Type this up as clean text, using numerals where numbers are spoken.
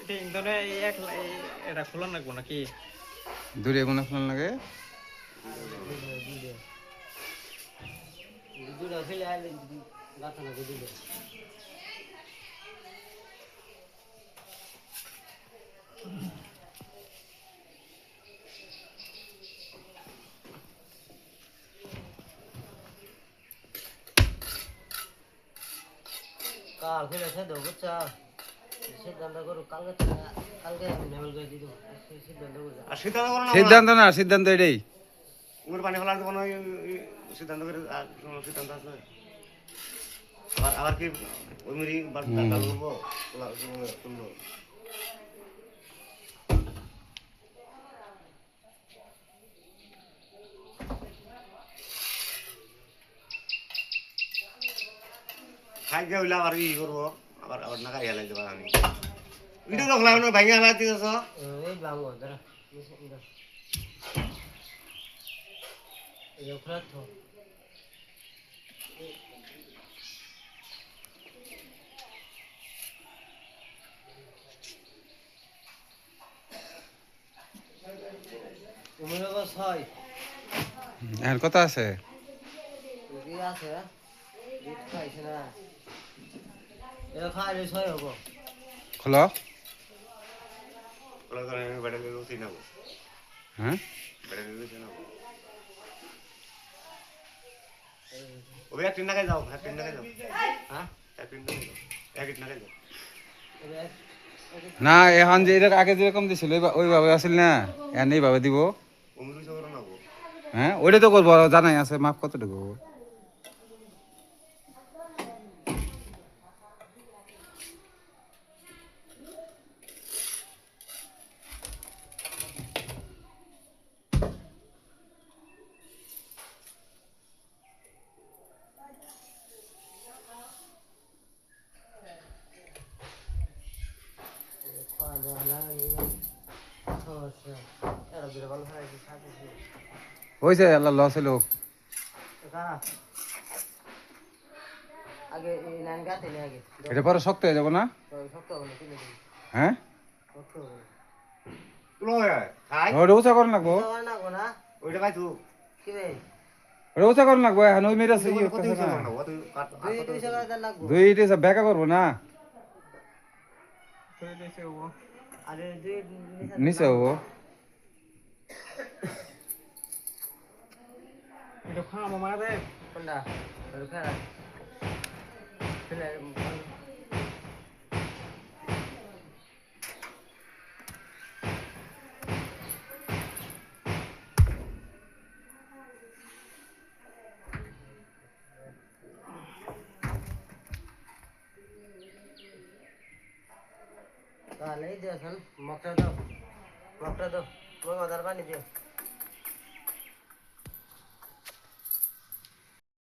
এটা ইন্ধনে এটা খোলা লাগবো নাকি? দূরে কোনা ফেলান লাগে দুটো ফেলে আইলে গাথা লাগে দুটো কাল ফেলেছে তো বুঝছো সিদ্ধান্ত করো কালকে আমি নেমল করে দিই সিদ্ধান্ত করো আর সিদ্ধান্ত করো না সিদ্ধান্ত না সিদ্ধান্ত এটাই ওর পানি ফেলার কোনো সিদ্ধান্ত করে কোনো সিদ্ধান্ত আছে আবার আবার কি ওই মুড়ি ডাল করবো তুলবো খাই দিয়ে হইলে আবার ই করবো আবার আবার না খাই হেলাই দেবো আমি ভিডিও তো খোলা ভাঙে হেলাই দিতেছ এই বাবু দাঁড়া এই খোলা তো উমের বাবা ছয় আর কথা আছে কি আছে দুধ খাইছে না এটা খাইলে ছয় হবো খোলো খোলা করে আমি বেড়ে দিতে চিনাবো হ্যাঁ বেড়ে দিতে চিনাবো ওই এক তিন টাকায় যাও এক তিন টাকায় যাও হ্যাঁ এক তিন টাকায় যাও এক তিন টাকায় যাও না এখন যে এটা আগে যেরকম দিছিল ওইভাবে আসল না এখন এইভাবে দিব অমৃত করো না গো হ্যাঁ ওইটা তো করবো জানাই আছে মাপ কতটুকু হয়েছে আল্লাহ লস হলো আগে নান গাতে নে আগে এটা পরে শক্ত হয়ে যাবো না শক্ত হবে না তুলে দিবি হ্যাঁ শক্ত হবে না তুলো খাই ওটা উঁচা করেন লাগবো না গো না ওইটা খাই তুই কি রে ওটা উঁচা করেন লাগবো এখন ওই মেয়েরা কত হিসাব করো না তুই কাট দুই দুই টাকা দেন লাগবো দুইটা সব ব্যাকা করবো না আরে দুই নিচে হবো এটা খাওয়া মারা দেয়। কোনটা খেলা ফেলে তাহলে এই দেখেন মগটা দাও মগদার পানি দিও